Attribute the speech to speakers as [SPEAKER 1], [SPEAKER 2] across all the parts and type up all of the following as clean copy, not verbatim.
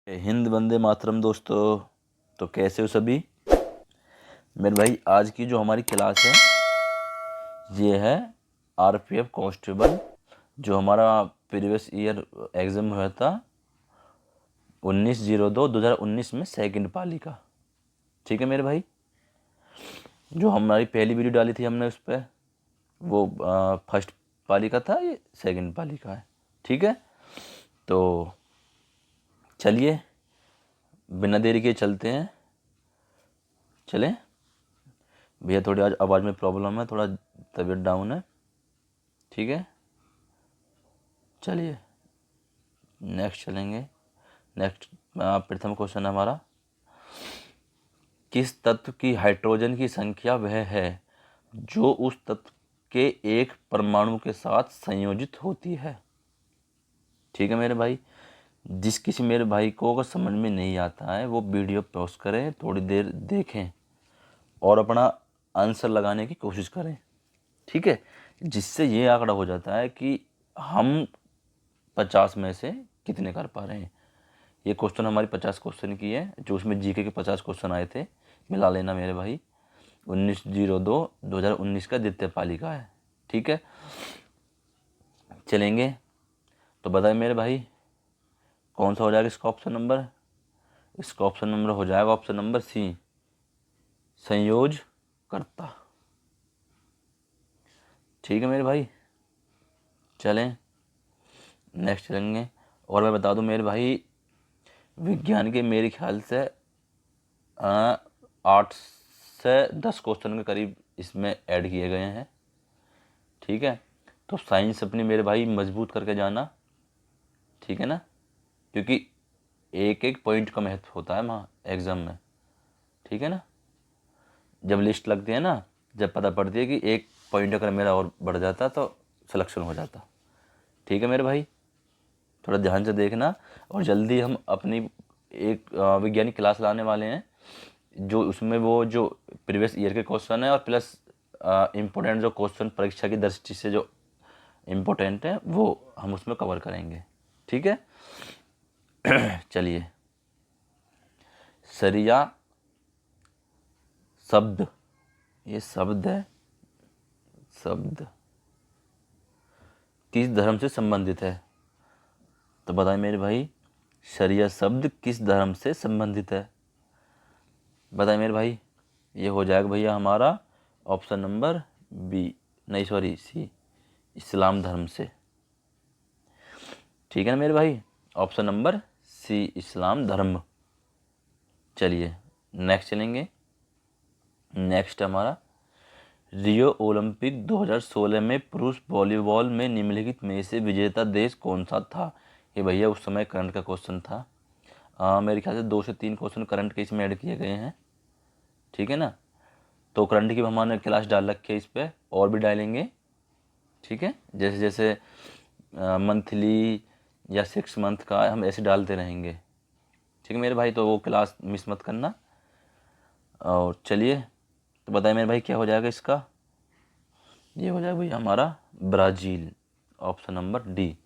[SPEAKER 1] हिंद वंदे मातरम दोस्तों। तो कैसे हो सभी मेरे भाई। आज की जो हमारी क्लास है ये है आरपीएफ कांस्टेबल, जो हमारा प्रीवियस ईयर एग्ज़ाम हुआ था 19/02/2019 में सेकंड पाली का। ठीक है मेरे भाई, जो हमारी पहली वीडियो डाली थी हमने उस पर वो फर्स्ट पाली का था, ये सेकंड पाली का है। ठीक है, तो चलिए बिना देरी के चलते हैं। चलें भैया, थोड़ी आज आवाज़ में प्रॉब्लम है, थोड़ा तबीयत डाउन है। ठीक है, चलिए नेक्स्ट चलेंगे। नेक्स्ट प्रथम क्वेश्चन हमारा, किस तत्व की हाइड्रोजन की संख्या वह है जो उस तत्व के एक परमाणु के साथ संयोजित होती है। ठीक है मेरे भाई, जिस किसी मेरे भाई को अगर समझ में नहीं आता है वो वीडियो पॉज करें, थोड़ी देर देखें और अपना आंसर लगाने की कोशिश करें। ठीक है, जिससे ये आंकड़ा हो जाता है कि हम 50 में से कितने कर पा रहे हैं। ये क्वेश्चन हमारी 50 क्वेश्चन की है, जो उसमें जीके के 50 क्वेश्चन आए थे, मिला लेना मेरे भाई। 19/02/2019 का द्वितीय पाली का है। ठीक है, चलेंगे तो बताए मेरे भाई कौन सा हो जाएगा इसका ऑप्शन नंबर। इसका ऑप्शन नंबर हो जाएगा ऑप्शन नंबर सी, संयोजकर्ता। ठीक है मेरे भाई, चलें नेक्स्ट चलेंगे। और मैं बता दूं मेरे भाई, विज्ञान के मेरे ख्याल से 8 से 10 क्वेश्चन के करीब इसमें ऐड किए गए हैं। ठीक है, तो साइंस अपनी मेरे भाई मजबूत करके जाना। ठीक है ना, क्योंकि एक एक पॉइंट का महत्व होता है वहाँ एग्ज़ाम में। ठीक है ना, जब लिस्ट लगती है ना, जब पता पड़ती है कि एक पॉइंट अगर मेरा और बढ़ जाता तो सिलेक्शन हो जाता। ठीक है मेरे भाई, थोड़ा ध्यान से देखना। और जल्दी हम अपनी एक वैज्ञानिक क्लास लाने वाले हैं, जो उसमें वो जो प्रीवियस ईयर के क्वेश्चन है और प्लस इम्पोर्टेंट जो क्वेश्चन परीक्षा की दृष्टि से जो इम्पोर्टेंट है वो हम उसमें कवर करेंगे। ठीक है, चलिए। सरिया शब्द, ये शब्द है, शब्द किस धर्म से संबंधित है। तो बताएं मेरे भाई, शरिया शब्द किस धर्म से संबंधित है। बताएं मेरे भाई, ये हो जाएगा भैया हमारा ऑप्शन नंबर बी, नहीं सॉरी सी, इस्लाम धर्म से। ठीक है ना मेरे भाई, ऑप्शन नंबर सी, इस्लाम धर्म। चलिए नेक्स्ट चलेंगे। नेक्स्ट हमारा, रियो ओलंपिक 2016 में पुरुष वॉलीबॉल में निम्नलिखित में से विजेता देश कौन सा था। ये भैया उस समय करंट का क्वेश्चन था। मेरे ख्याल से 2 से 3 क्वेश्चन करंट के इसमें ऐड किए गए हैं। ठीक है ना, तो करंट की हमारे क्लास डाल रखी है, इस पर और भी डालेंगे। ठीक है, जैसे जैसे मंथली या 6 मंथ का हम ऐसे डालते रहेंगे। ठीक है मेरे भाई, तो वो क्लास मिस मत करना। और चलिए तो बताइए मेरे भाई क्या हो जाएगा इसका। ये हो जाएगा भैया हमारा ब्राज़ील, ऑप्शन नंबर डी।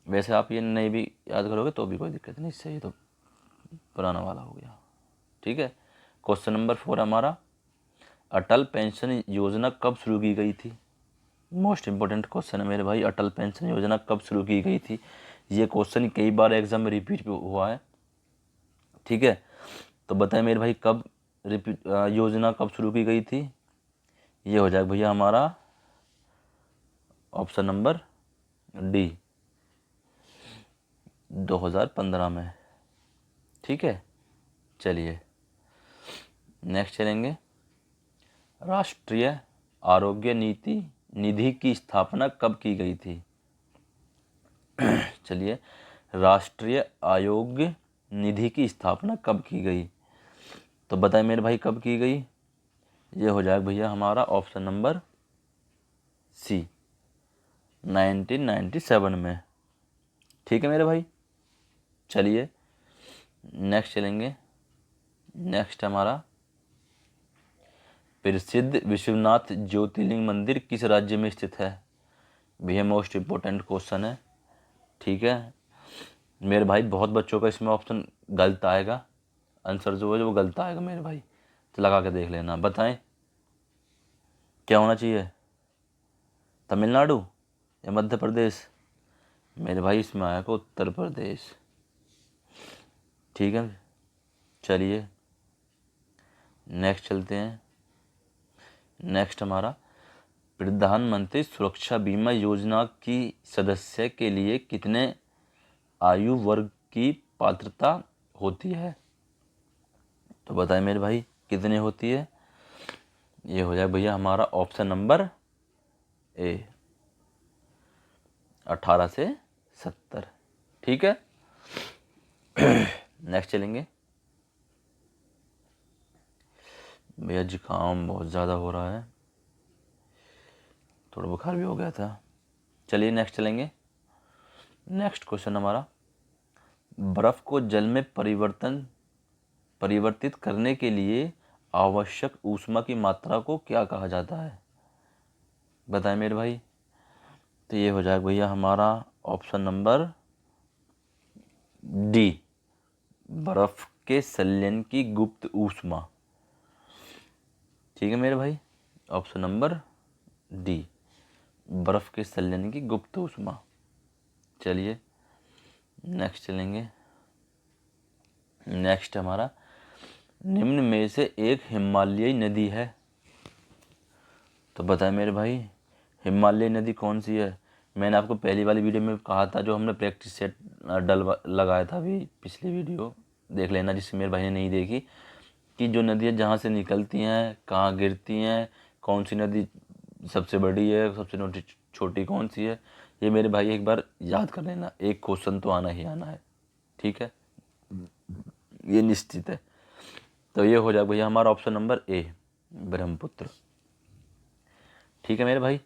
[SPEAKER 1] वैसे आप ये नहीं भी याद करोगे तो भी कोई दिक्कत नहीं, इससे ये तो पुराना वाला हो गया। ठीक है, क्वेश्चन नंबर 4 हमारा, अटल पेंशन योजना कब शुरू की गई थी। मोस्ट इम्पोर्टेंट क्वेश्चन है मेरे भाई, अटल पेंशन योजना कब शुरू की गई थी। ये क्वेश्चन कई बार एग्जाम में रिपीट हुआ है। ठीक है, तो बताएं मेरे भाई कब रिपीट योजना कब शुरू की गई थी। ये हो जाएगा भैया हमारा ऑप्शन नंबर डी, 2015 में। ठीक है, चलिए नेक्स्ट चलेंगे। राष्ट्रीय आरोग्य नीति निधि की स्थापना कब की गई थी। चलिए, राष्ट्रीय आरोग्य निधि की स्थापना कब की गई। तो बताएं मेरे भाई कब की गई। ये हो जाएगा भैया हमारा ऑप्शन नंबर सी, 1997 में। ठीक है मेरे भाई, चलिए नेक्स्ट चलेंगे। नेक्स्ट हमारा, प्रसिद्ध विश्वनाथ ज्योतिर्लिंग मंदिर किस राज्य में स्थित है। भैया मोस्ट इम्पोर्टेंट क्वेश्चन है। ठीक है, मेरे भाई बहुत बच्चों का इसमें ऑप्शन गलत आएगा, आंसर जो है वो गलत आएगा मेरे भाई, तो लगा के देख लेना। बताएं क्या होना चाहिए, तमिलनाडु या मध्य प्रदेश? मेरे भाई इसमें आएगा उत्तर प्रदेश। ठीक है, चलिए नेक्स्ट चलते हैं। नेक्स्ट हमारा, प्रधानमंत्री सुरक्षा बीमा योजना की सदस्य के लिए कितने आयु वर्ग की पात्रता होती है? तो बताएं मेरे भाई कितने होती है? ये हो जाए भैया हमारा ऑप्शन नंबर ए, 18 से 70। ठीक है, नेक्स्ट चलेंगे। भैया जुकाम बहुत ज़्यादा हो रहा है, थोड़ा बुखार भी हो गया था। चलिए नेक्स्ट चलेंगे। नेक्स्ट क्वेश्चन हमारा, बर्फ़ को जल में परिवर्तित करने के लिए आवश्यक ऊष्मा की मात्रा को क्या कहा जाता है? बताएं मेरे भाई। तो ये हो जाएगा भैया हमारा ऑप्शन नंबर डी, बर्फ़ के संलयन की गुप्त ऊष्मा। ठीक है मेरे भाई, ऑप्शन नंबर डी, बर्फ़ के संलयन की गुप्त ऊष्मा। चलिए नेक्स्ट चलेंगे। नेक्स्ट हमारा, निम्न में से एक हिमालयी नदी है। तो बताएं मेरे भाई हिमालयी नदी कौन सी है? मैंने आपको पहली वाली वीडियो में कहा था, जो हमने प्रैक्टिस सेट लगाया था अभी पिछली वीडियो देख लेना जिससे मेरे भाई ने नहीं देखी, कि जो नदियाँ जहाँ से निकलती हैं कहाँ गिरती हैं, कौन सी नदी सबसे बड़ी है, सबसे छोटी कौन सी है, ये मेरे भाई एक बार याद कर लेना, एक क्वेश्चन तो आना ही आना है। ठीक है, ये निश्चित है। तो ये हो जाएगा भैया हमारा ऑप्शन नंबर ए, ब्रह्मपुत्र। ठीक है मेरे भाई,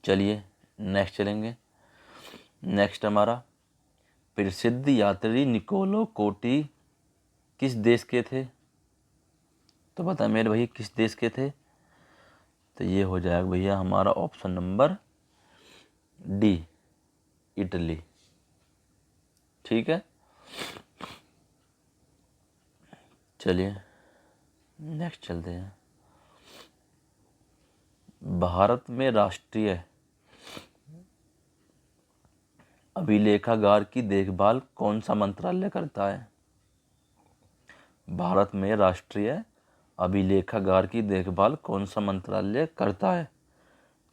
[SPEAKER 1] चलिए नेक्स्ट चलेंगे। नेक्स्ट हमारा, प्रसिद्ध यात्री निकोलो कोटी किस देश के थे? तो बताएं मेरे भाई किस देश के थे? तो ये हो जाएगा भैया हमारा ऑप्शन नंबर डी, इटली। ठीक है, चलिए नेक्स्ट चलते हैं। भारत में राष्ट्रीय अभिलेखागार की देखभाल कौन सा मंत्रालय करता है? भारत में राष्ट्रीय अभिलेखागार की देखभाल कौन सा मंत्रालय करता है?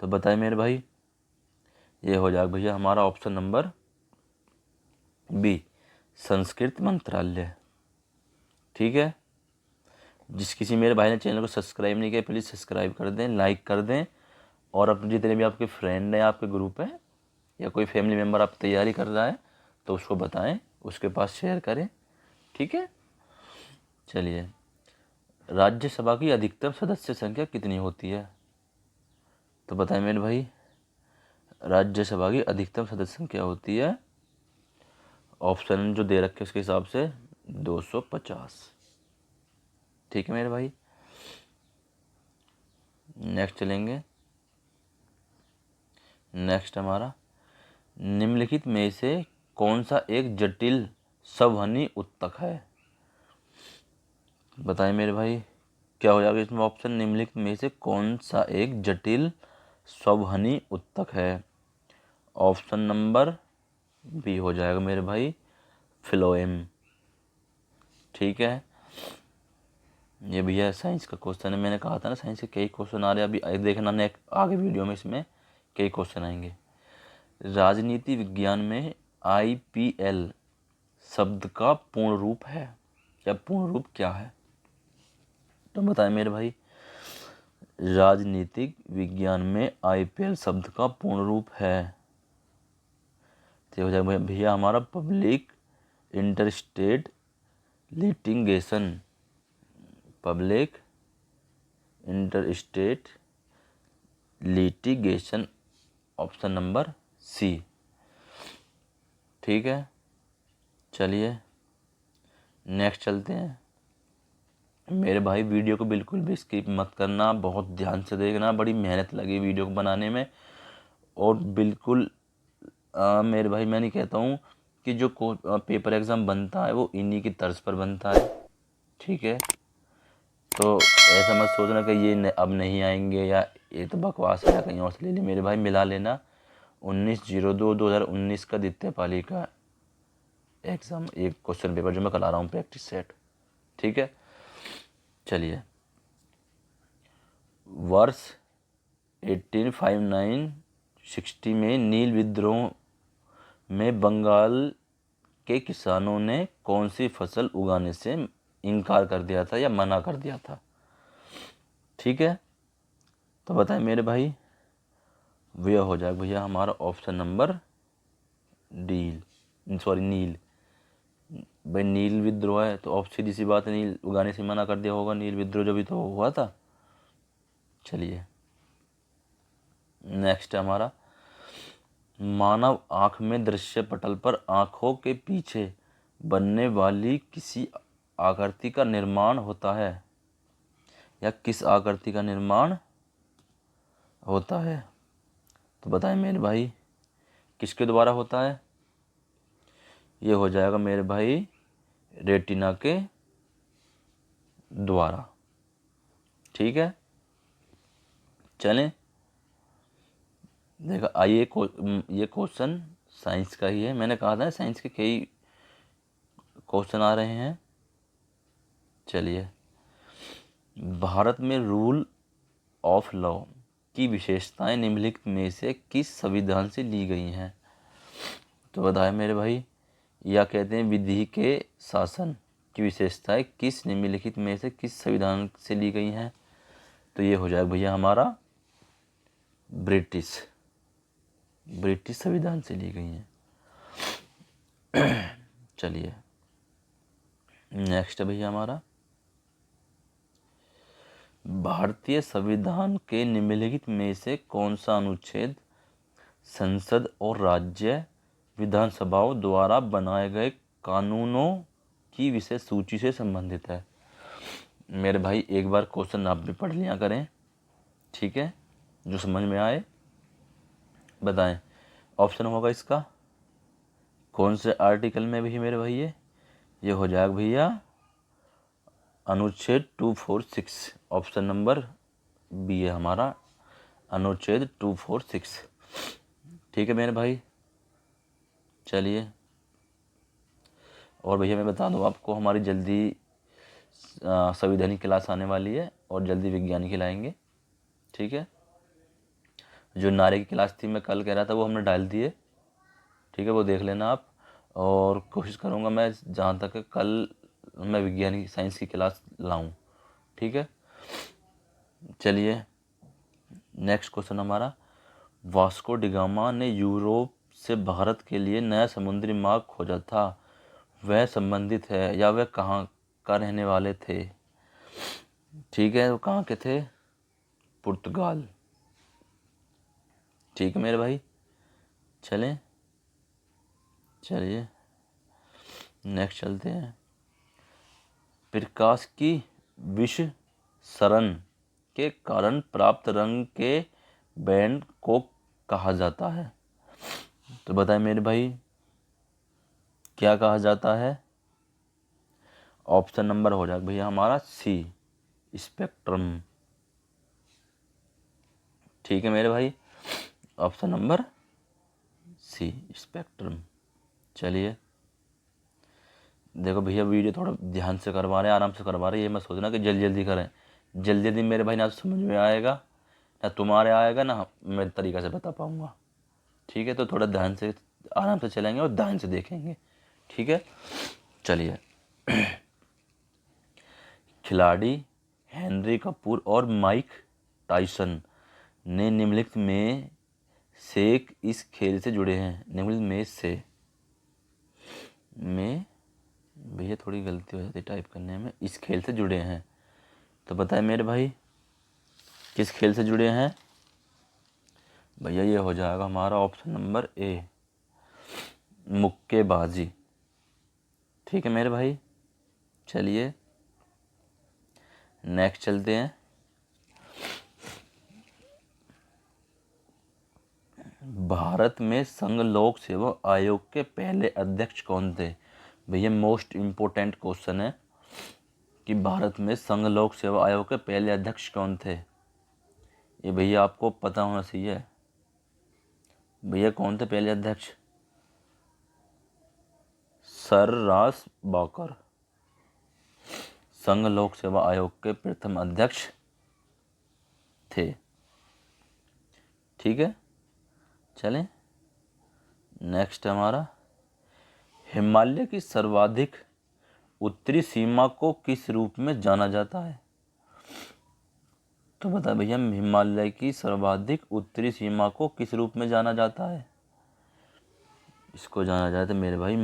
[SPEAKER 1] तो बताएं मेरे भाई। ये हो जाएगा भैया हमारा ऑप्शन नंबर बी, संस्कृत मंत्रालय। ठीक है, जिस किसी मेरे भाई ने चैनल को सब्सक्राइब नहीं किया प्लीज़ सब्सक्राइब कर दें, लाइक कर दें, और अपने जितने भी आपके फ्रेंड हैं, आपके ग्रुप है, या कोई फैमिली मेम्बर आप तैयारी कर रहा है तो उसको बताएं, उसके पास शेयर करें। ठीक है, चलिए, राज्यसभा की अधिकतम सदस्य संख्या कितनी होती है? तो बताएं मेरे भाई, राज्यसभा की अधिकतम सदस्य संख्या होती है, ऑप्शन जो दे रखे उसके हिसाब से 250। ठीक है मेरे भाई, नेक्स्ट चलेंगे। नेक्स्ट हमारा, निम्नलिखित में से कौन सा एक जटिल संवहनी उत्तक है? बताएं मेरे भाई क्या हो जाएगा इसमें ऑप्शन, निम्नलिखित में से कौन सा एक जटिल संवहनी उत्तक है? ऑप्शन नंबर बी हो जाएगा मेरे भाई, फ्लोएम। ठीक है, ये भैया साइंस का क्वेश्चन है, मैंने कहा था ना साइंस के कई क्वेश्चन आ रहे हैं, अभी देखना नेक्स्ट आगे वीडियो में इसमें कई क्वेश्चन आएंगे। राजनीति विज्ञान में IPL शब्द का पूर्ण रूप है, या पूर्ण रूप क्या है? तो बताएं मेरे भाई, राजनीतिक विज्ञान में IPL शब्द का पूर्ण रूप है, तो हो जाएगा भैया हमारा public interstate litigation, public interstate litigation, option number C. ठीक है, चलिए नेक्स्ट चलते हैं। मेरे भाई वीडियो को बिल्कुल भी स्किप मत करना, बहुत ध्यान से देखना, बड़ी मेहनत लगी वीडियो को बनाने में, और बिल्कुल मेरे भाई मैं नहीं कहता हूँ कि जो पेपर एग्ज़ाम बनता है वो इन्हीं की तर्ज पर बनता है, ठीक है। तो ऐसा मत सोचना कि ये अब नहीं आएंगे या ये तो बकवास है या कहीं और से ले ली। मेरे भाई मिला लेना 19/02/2019 का द्वितीय पाली का एग्ज़ाम, एक क्वेश्चन पेपर जो मैं करा रहा हूँ प्रैक्टिस सेट, ठीक है। चलिए, वर्ष 1859-60 में नील विद्रोह में बंगाल के किसानों ने कौन सी फसल उगाने से इनकार कर दिया था या मना कर दिया था, ठीक है। तो बताएं मेरे भाई, वह हो जाएगा भैया हमारा ऑप्शन नंबर नील। भाई नील विद्रोह है तो सीधी सी बात है, नील उगाने से मना कर दिया होगा, नील विद्रोह जब भी तो हुआ था। चलिए नेक्स्ट है हमारा, मानव आँख में दृश्य पटल पर आँखों के पीछे बनने वाली किसी आकृति का निर्माण होता है या किस आकृति का निर्माण होता है। तो बताएं मेरे भाई किसके द्वारा होता है। ये हो जाएगा मेरे भाई रेटिना के द्वारा, ठीक है। चलें, देखा आइए ये क्वेश्चन साइंस का ही है, मैंने कहा था साइंस के कई क्वेश्चन आ रहे हैं। चलिए, भारत में रूल ऑफ लॉ की विशेषताएं निम्नलिखित में से किस संविधान से ली गई हैं। तो बताएं मेरे भाई, या कहते हैं विधि के शासन की विशेषताएं किस निम्नलिखित में से किस संविधान से ली गई हैं। तो ये हो जाएगा भैया हमारा ब्रिटिश संविधान से ली गई हैं। चलिए नेक्स्ट है भैया हमारा, भारतीय संविधान के निम्नलिखित में से कौन सा अनुच्छेद संसद और राज्य विधानसभाओं द्वारा बनाए गए कानूनों की विशेष सूची से संबंधित है। मेरे भाई एक बार क्वेश्चन आप भी पढ़ लिया करें, ठीक है, जो समझ में आए बताएं। ऑप्शन होगा इसका कौन से आर्टिकल में भी मेरे भाई, ये हो जाएगा भैया अनुच्छेद 246, ऑप्शन नंबर बी है हमारा अनुच्छेद 246, ठीक है मेरे भाई। चलिए, और भैया मैं बता दूं आपको हमारी जल्दी संविधानिक क्लास आने वाली है और जल्दी विज्ञान खिलाएंगे, ठीक है। जो नारे की क्लास थी मैं कल कह रहा था वो हमने डाल दिए, ठीक है, वो देख लेना आप। और कोशिश करूँगा मैं जहाँ तक कल मैं विज्ञान की साइंस की क्लास लाऊं, ठीक है। चलिए नेक्स्ट क्वेश्चन हमारा, वास्को डिगामा ने यूरोप से भारत के लिए नया समुद्री मार्ग खोजा था, वह संबंधित है या वह कहाँ का रहने वाले थे, ठीक है, वो कहाँ के थे, पुर्तगाल, ठीक है मेरे भाई। चलिए नेक्स्ट चलते हैं, प्रकाश की विषसरण के कारण प्राप्त रंग के बैंड को कहा जाता है। तो बताएं मेरे भाई क्या कहा जाता है। ऑप्शन नंबर हो जाएगा भैया हमारा सी, स्पेक्ट्रम, ठीक है मेरे भाई, ऑप्शन नंबर सी, स्पेक्ट्रम। चलिए देखो भैया वीडियो थोड़ा ध्यान से करवा रहे हैं, आराम से करवा रहे हैं, ये मत सोचना कि जल्दी जल्दी करें। जल्दी जल्दी मेरे भाई ना तो समझ में आएगा ना तुम्हारे आएगा ना मैं तरीक़ा से बता पाऊँगा, ठीक है। तो थोड़ा ध्यान से आराम से चलेंगे और ध्यान से देखेंगे, ठीक है। चलिए खिलाड़ी हेनरी कपूर और माइक टाइसन ने निम्नलिखित में से इस खेल से जुड़े हैं। निम्नलिखित में से में भैया थोड़ी गलती हो जाती टाइप करने में, इस खेल से जुड़े हैं। तो बताएं मेरे भाई किस खेल से जुड़े हैं। भैया ये हो जाएगा हमारा ऑप्शन नंबर ए, मुक्केबाजी, ठीक है मेरे भाई। चलिए नेक्स्ट चलते हैं, भारत में संघ लोक सेवा आयोग के पहले अध्यक्ष कौन थे? भैया मोस्ट इम्पोर्टेंट क्वेश्चन है कि भारत में संघ लोक सेवा आयोग के पहले अध्यक्ष कौन थे। ये भैया आपको पता होना चाहिए। भैया कौन थे पहले अध्यक्ष? सर रास बाकर संघ लोक सेवा आयोग के प्रथम अध्यक्ष थे। ठीक है, चलें नेक्स्ट हमारा, हिमालय की सर्वाधिक उत्तरी सीमा को किस रूप में जाना जाता है? तो बता भैया, हिमालय की सर्वाधिक उत्तरी सीमा को किस रूप में जाना जाता है? इसको जाना जाता है मेरे भाई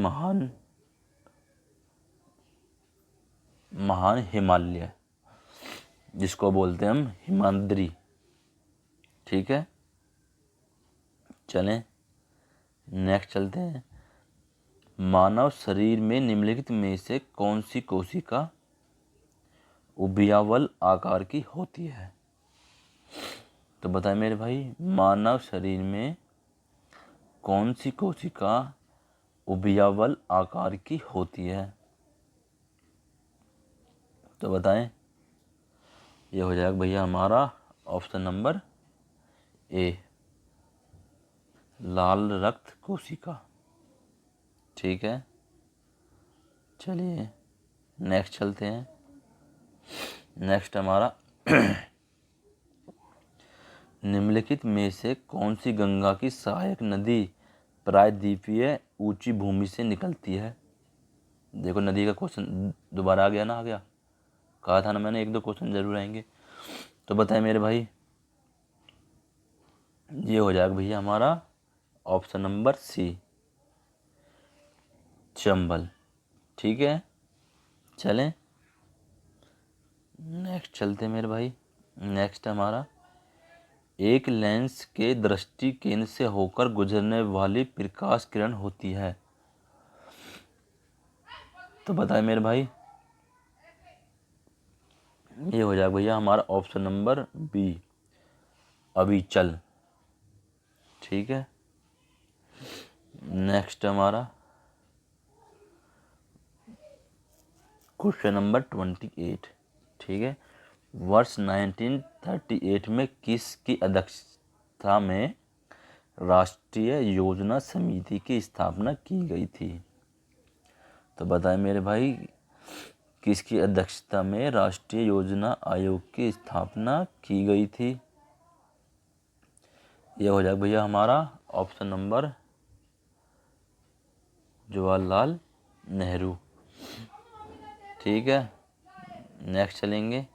[SPEAKER 1] महान हिमालय, जिसको बोलते हैं हम हिमाद्री। ठीक है, चलें नेक्स्ट चलते हैं। मानव शरीर में निम्नलिखित में से कौन सी कोशिका उभयावल आकार की होती है? तो बताएं मेरे भाई, मानव शरीर में कौन सी कोशिका उभयावल आकार की होती है? तो बताएं। ये हो जाएगा भैया हमारा ऑप्शन नंबर ए, लाल रक्त कोशिका। ठीक है, चलिए नेक्स्ट चलते हैं। नेक्स्ट हमारा निम्नलिखित में से कौन सी गंगा की सहायक नदी प्रायद्वीपीय ऊंची भूमि से निकलती है? देखो नदी का क्वेश्चन दोबारा आ गया ना, आ गया, कहा था ना मैंने, एक दो क्वेश्चन जरूर आएंगे। तो बताएं मेरे भाई, ये हो जाएगा भैया हमारा ऑप्शन नंबर सी, चंबल। ठीक है, चलें नेक्स्ट चलते हैं मेरे भाई। नेक्स्ट हमारा, एक लेंस के दृष्टि केंद्र से होकर गुजरने वाली प्रकाश किरण होती है। तो बताएं मेरे भाई, ये हो जाएगा भैया हमारा ऑप्शन नंबर बी, अविचल। ठीक है, नेक्स्ट हमारा क्वेश्चन नंबर 28। ठीक है, वर्ष 1938 में किसकी अध्यक्षता में राष्ट्रीय योजना समिति की स्थापना की गई थी? तो बताएं मेरे भाई, किसकी अध्यक्षता में राष्ट्रीय योजना आयोग की स्थापना की गई थी? यह हो जाएगा भैया हमारा ऑप्शन नंबर जवाहरलाल नेहरू। ठीक है, नेक्स्ट चलेंगे।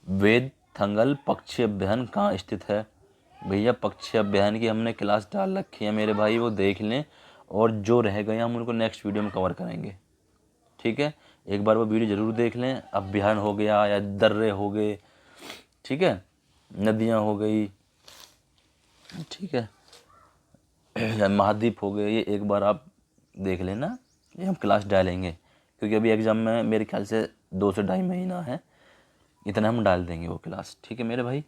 [SPEAKER 1] वेदथंगल पक्षी अभ्यारण्य कहाँ स्थित है? भैया पक्षी अभ्यारण्य की हमने क्लास डाल रखी है मेरे भाई, वो देख लें, और जो रह गए हम उनको नेक्स्ट वीडियो में कवर करेंगे। ठीक है, एक बार वो वीडियो ज़रूर देख लें। अभ्यारण्य हो गया या दर्रे हो गए, ठीक है, नदियाँ हो गई, ठीक है, या महाद्वीप हो गए, ये एक बार आप देख लेना, ये हम क्लास डालेंगे, क्योंकि अभी एग्ज़ाम में मेरे ख्याल से 2 से 2.5 महीना है, इतना हम डाल देंगे वो क्लास। ठीक है मेरे भाई,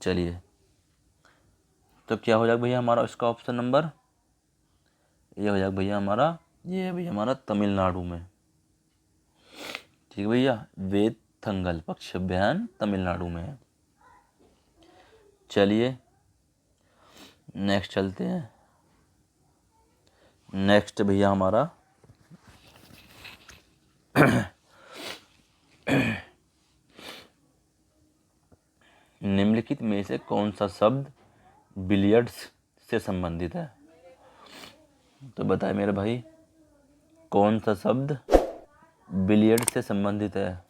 [SPEAKER 1] चलिए तो क्या हो जाएगा भैया हमारा इसका ऑप्शन नंबर, ये हो जाएगा भैया हमारा, ये है भैया हमारा तमिलनाडु में। ठीक है भैया, वेदथंगल पक्षी अभ्यारण्य तमिलनाडु में है। चलिए नेक्स्ट चलते हैं। नेक्स्ट भैया हमारा निम्नलिखित में से कौन सा शब्द बिलियर्ड्स से संबंधित है? तो बताए मेरे भाई, कौन सा शब्द बिलियर्ड से संबंधित है?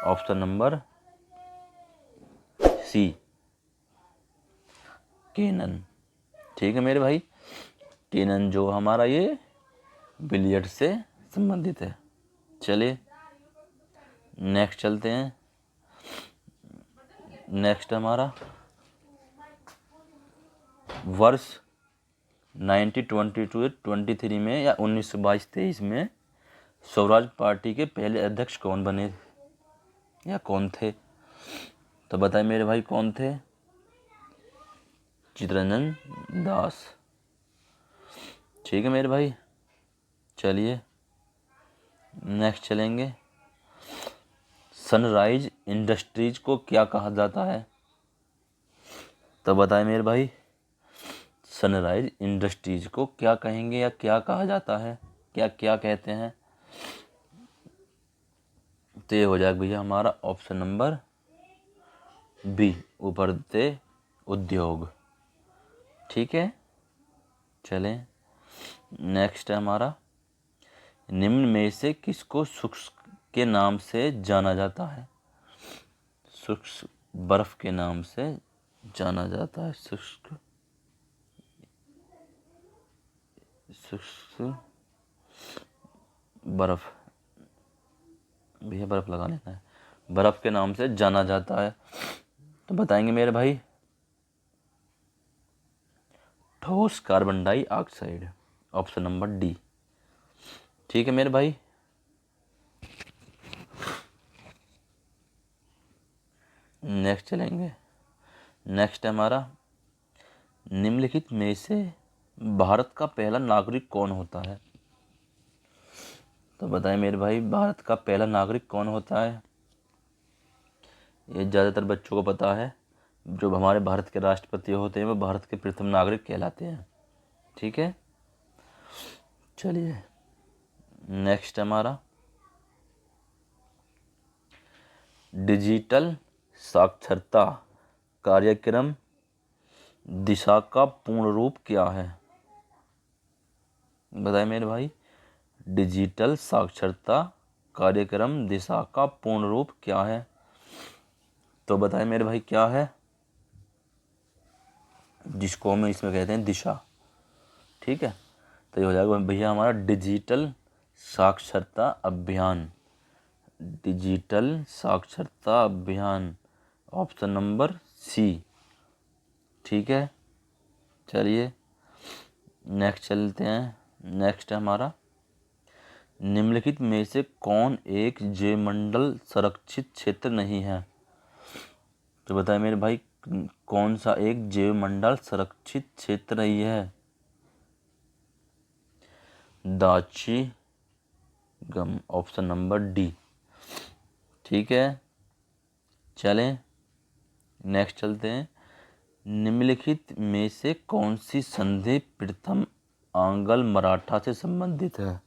[SPEAKER 1] Option number C, cannon. ठीक है मेरे भाई, केनन जो हमारा ये बिलियर्ड से संबंधित है। चलिए नेक्स्ट चलते हैं। नेक्स्ट हमारा वर्ष 1922-23 में या 1922-23 में स्वराज पार्टी के पहले अध्यक्ष कौन बने या कौन थे? तो बताए मेरे भाई कौन थे? चित्ररंजन दास। ठीक है मेरे भाई, चलिए नेक्स्ट चलेंगे। सनराइज इंडस्ट्रीज को क्या कहा जाता है? तो बताएं मेरे भाई, सनराइज इंडस्ट्रीज को क्या कहेंगे या क्या कहा जाता है, क्या क्या कहते हैं? तो ये हो जाएगा भैया हमारा ऑप्शन नंबर बी, उभरते उद्योग। ठीक है, चलें नेक्स्ट है हमारा, निम्न में से किसको शुष्क के नाम से जाना जाता है? शुष्क बर्फ के नाम से जाना जाता है। शुष्क शुष्क बर्फ, भैया बर्फ लगा लेना है, बर्फ के नाम से जाना जाता है। तो बताएंगे मेरे भाई, ठोस carbon dioxide, option number D. ठीक है मेरे भाई, नेक्स्ट चलेंगे। नेक्स्ट है हमारा, निम्नलिखित में से भारत का पहला नागरिक कौन होता है? तो बताएं मेरे भाई, भारत का पहला नागरिक कौन होता है? ये ज़्यादातर बच्चों को पता है, जो हमारे भारत के राष्ट्रपति होते हैं वो भारत के प्रथम नागरिक कहलाते हैं। ठीक है, चलिए नेक्स्ट हमारा, डिजिटल साक्षरता कार्यक्रम दिशा का पूर्ण रूप क्या है? बताएं मेरे भाई, डिजिटल साक्षरता कार्यक्रम दिशा का पूर्ण रूप क्या है? तो बताएं मेरे भाई क्या है, जिसको हम इसमें कहते हैं दिशा। ठीक है, तो ये हो जाएगा भैया हमारा डिजिटल साक्षरता अभियान, डिजिटल साक्षरता अभियान, ऑप्शन नंबर सी। ठीक है, चलिए नेक्स्ट चलते हैं। नेक्स्ट है हमारा, निम्नलिखित में से कौन एक जैवमंडल संरक्षित क्षेत्र नहीं है? तो बताएं मेरे भाई, कौन सा एक जैवमंडल संरक्षित क्षेत्र नहीं है? दाची गम, ऑप्शन नंबर डी। ठीक है, चलें नेक्स्ट चलते हैं। निम्नलिखित में से कौन सी संधि प्रथम आंग्ल मराठा से संबंधित है?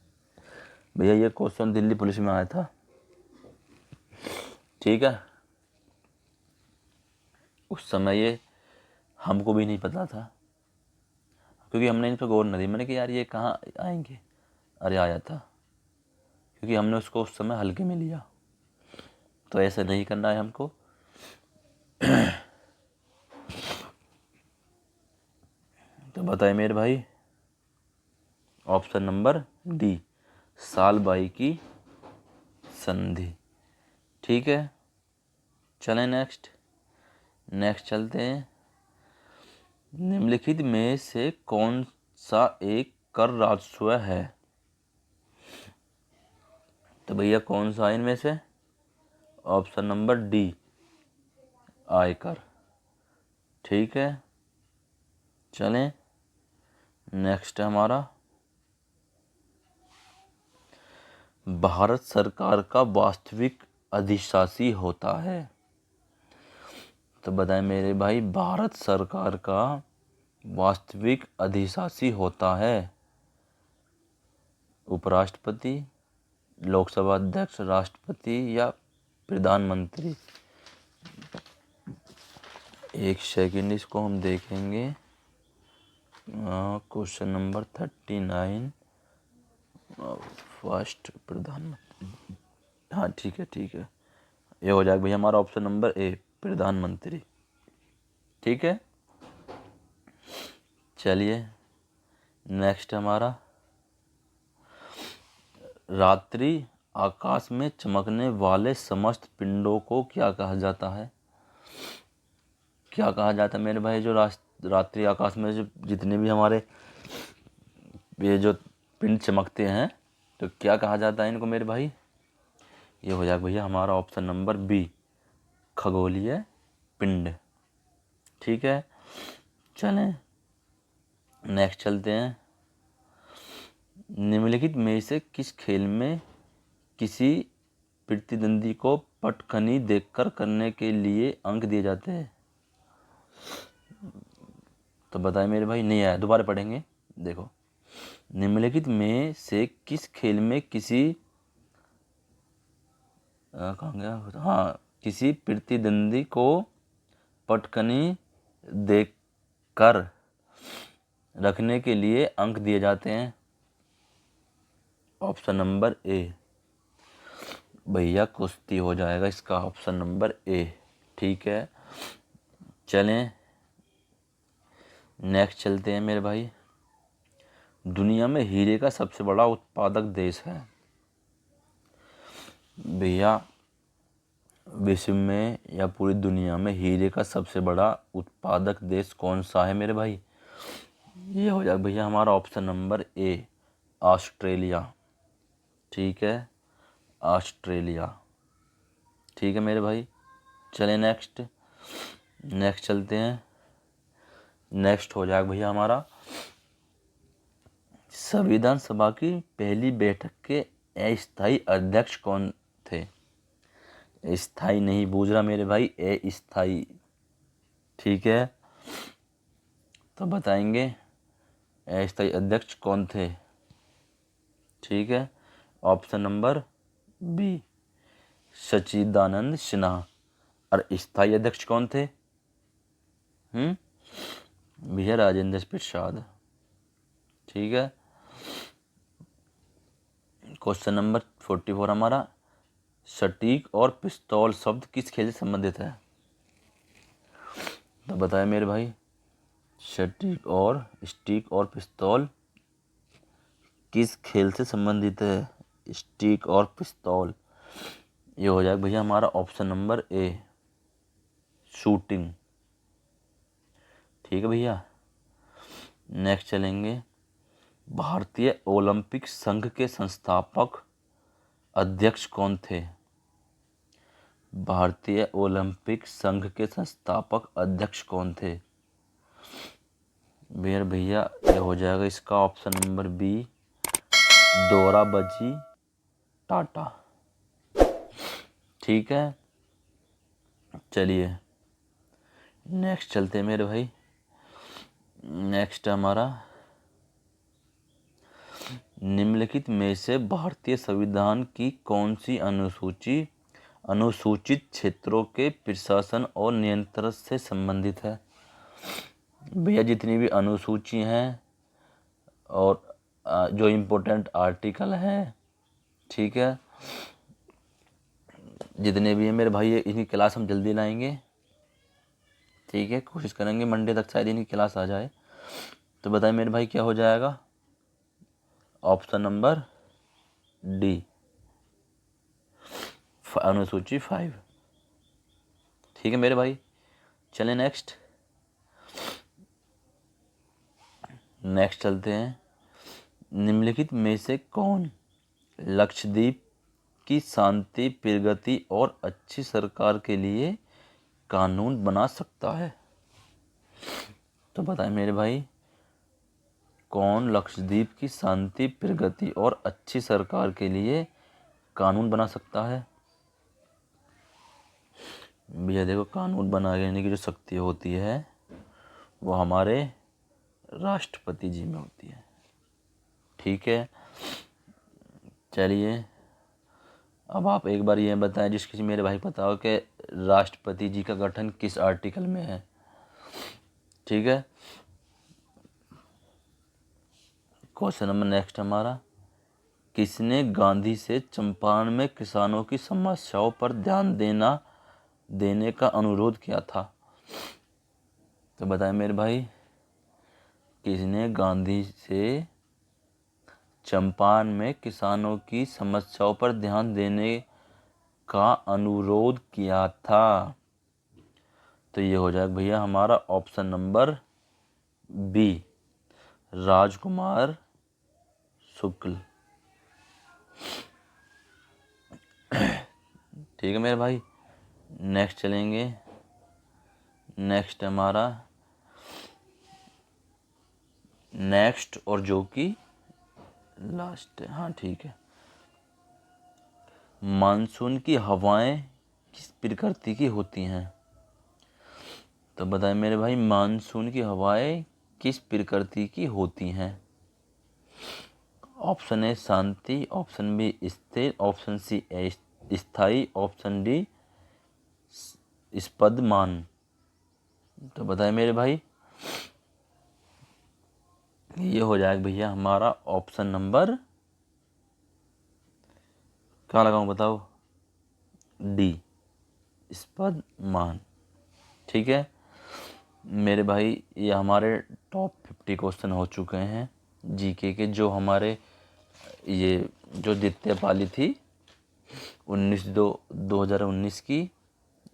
[SPEAKER 1] भैया ये क्वेश्चन दिल्ली पुलिस में आया था। ठीक है, उस समय ये हमको भी नहीं पता था, क्योंकि हमने इन पर गौर नहीं दी। मैंने कहा यार ये कहाँ आएंगे, अरे आया था, क्योंकि हमने उसको उस समय हल्के में लिया। तो ऐसा नहीं करना है हमको। तो बताए मेरे भाई, ऑप्शन नंबर डी, सालबाई की संधि। ठीक है, चलें नेक्स्ट चलते हैं। निम्नलिखित में से कौन सा एक कर राजस्व है? तो भैया कौन सा है इनमें से? ऑप्शन नंबर डी, आयकर। ठीक है, चलें नेक्स्ट हमारा, भारत सरकार का वास्तविक अधिशासी होता है? तो बताएं मेरे भाई, भारत सरकार का वास्तविक अधिशासी होता है उपराष्ट्रपति, लोकसभा अध्यक्ष, राष्ट्रपति या प्रधानमंत्री? एक सेकंड, इसको हम देखेंगे। क्वेश्चन नंबर 39, फर्स्ट प्रधानमंत्री। हाँ ठीक है, ये हो जाएगा भैया हमारा ऑप्शन नंबर ए, प्रधानमंत्री। ठीक है, चलिए नेक्स्ट हमारा, रात्रि आकाश में चमकने वाले समस्त पिंडों को क्या कहा जाता है? क्या कहा जाता है मेरे भाई, जो रात्रि आकाश में जो जितने भी हमारे ये जो पिंड चमकते हैं, तो क्या कहा जाता है इनको मेरे भाई? ये हो जाएगा भैया हमारा ऑप्शन नंबर बी, खगोलीय पिंड। ठीक है, चलें नेक्स्ट चलते हैं। निम्नलिखित में से किस खेल में किसी प्रतिद्वंदी को पटखनी देखकर करने के लिए अंक दिए जाते हैं? तो बताए मेरे भाई, नहीं आया, दोबारा पढ़ेंगे। देखो, निम्नलिखित में से किस खेल में किसी कहाँ गया, हाँ, किसी प्रतिद्वंदी को पटखनी देखकर रखने के लिए अंक दिए जाते हैं? Option number A. भैया कुश्ती हो जाएगा इसका ऑप्शन नंबर ए। ठीक है, चलें नेक्स्ट चलते हैं मेरे भाई। दुनिया में हीरे का सबसे बड़ा उत्पादक देश है? भैया विश्व में या पूरी दुनिया में हीरे का सबसे बड़ा उत्पादक देश कौन सा है मेरे भाई? ये हो जाएगा भैया हमारा ऑप्शन नंबर ए, ऑस्ट्रेलिया। ठीक है, ऑस्ट्रेलिया। ठीक है मेरे भाई, चलें नेक्स्ट चलते हैं। नेक्स्ट हो जाएगा भैया हमारा, संविधान सभा की पहली बैठक के अस्थायी अध्यक्ष कौन थे? स्थायी नहीं बूझ रहा मेरे भाई, अस्थायी। ठीक है, तो बताएंगे अस्थायी अध्यक्ष कौन थे? ठीक है, ऑप्शन नंबर बी, सच्चिदानंद सिन्हा। और स्थायी अध्यक्ष कौन थे? भैया राजेंद्र प्रसाद। ठीक है, क्वेश्चन नंबर 44 हमारा, सटीक और पिस्तौल शब्द किस खेल से संबंधित है? तो बताए मेरे भाई, स्टिक और पिस्तौल किस खेल से संबंधित है? स्टिक और पिस्तौल, ये हो जाएगा भैया हमारा ऑप्शन नंबर ए, शूटिंग। ठीक है भैया, नेक्स्ट चलेंगे। भारतीय ओलंपिक संघ के संस्थापक अध्यक्ष कौन थे? भारतीय ओलंपिक संघ के संस्थापक अध्यक्ष कौन थे? भैया ये हो जाएगा इसका option number B, Dorabji Tata. ठीक है, चलिए नेक्स्ट चलते हैं मेरे भाई। नेक्स्ट हमारा, निम्नलिखित में से भारतीय संविधान की कौन सी अनुसूचित क्षेत्रों के प्रशासन और नियंत्रण से संबंधित है? भैया जितनी भी अनुसूची हैं और जो इम्पोर्टेंट आर्टिकल हैं, ठीक है, जितने भी हैं मेरे भाई, इनकी क्लास हम जल्दी लाएंगे। ठीक है, कोशिश करेंगे मंडे तक शायद इनकी क्लास आ जाए। तो बताएं मेरे भाई क्या हो जाएगा? ऑप्शन नंबर डी, अनुसूची 5। ठीक है मेरे भाई, चलें नेक्स्ट चलते हैं। निम्नलिखित में से कौन लक्षद्वीप की शांति, प्रगति और अच्छी सरकार के लिए कानून बना सकता है? तो बताएं मेरे भाई, कौन लक्षद्वीप की शांति, प्रगति और अच्छी सरकार के लिए कानून बना सकता है? भैया देखो, कानून बनाने की जो शक्ति होती है वो हमारे राष्ट्रपति जी में होती है। ठीक है, चलिए अब आप एक बार ये बताएं, जिस किसी मेरे भाई पता हो कि राष्ट्रपति जी का गठन किस आर्टिकल में है? ठीक है, क्वेश्चन नंबर नेक्स्ट हमारा, किसने गांधी से चंपारण में किसानों की समस्याओं पर ध्यान देने का अनुरोध किया था? तो बताएं मेरे भाई, किसने गांधी से चंपारण में किसानों की समस्याओं पर ध्यान देने का अनुरोध किया था? तो ये हो जाएगा भैया हमारा ऑप्शन नंबर बी, राजकुमार शुक्ल। ठीक है मेरे भाई, नेक्स्ट चलेंगे। नेक्स्ट हमारा, नेक्स्ट और जो कि लास्ट है, हाँ ठीक है। मानसून की हवाएं किस प्रकृति की होती हैं? तो बताएं मेरे भाई, मानसून की हवाएं किस प्रकृति की होती हैं? ऑप्शन ए शांति, ऑप्शन बी स्थिर, ऑप्शन सी स्थायी, ऑप्शन डी स्पंदमान। तो बताएं मेरे भाई, ये हो जाएगा भैया हमारा ऑप्शन नंबर, क्या लगाऊं बताओ, डी स्पंदमान। ठीक है मेरे भाई, ये हमारे टॉप 50 क्वेश्चन हो चुके हैं जीके के, जो हमारे ये जो द्वितीय पाली थी 2019 की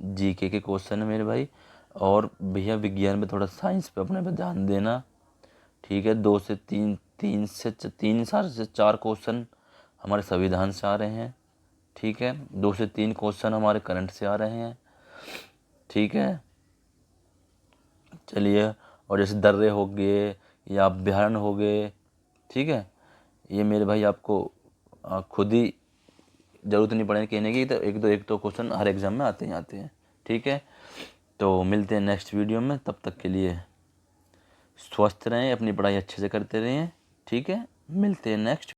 [SPEAKER 1] जीके के क्वेश्चन है मेरे भाई। और भैया विज्ञान में थोड़ा साइंस पे अपने पे ध्यान देना, ठीक है। 2 से 3, 3 से 4 क्वेश्चन हमारे संविधान से आ रहे हैं, ठीक है। 2 से 3 क्वेश्चन हमारे करंट से आ रहे हैं, ठीक है। चलिए, और जैसे दर्रे हो गए या अभ्यारण्य हो गए, ठीक है, ये मेरे भाई आपको खुद ही ज़रूरत नहीं पड़ेगी कहने की, तो एक दो क्वेश्चन हर एग्ज़ाम में आते ही आते हैं, ठीक है। तो मिलते हैं नेक्स्ट वीडियो में, तब तक के लिए स्वस्थ रहें, अपनी पढ़ाई अच्छे से करते रहें, ठीक है। मिलते हैं नेक्स्ट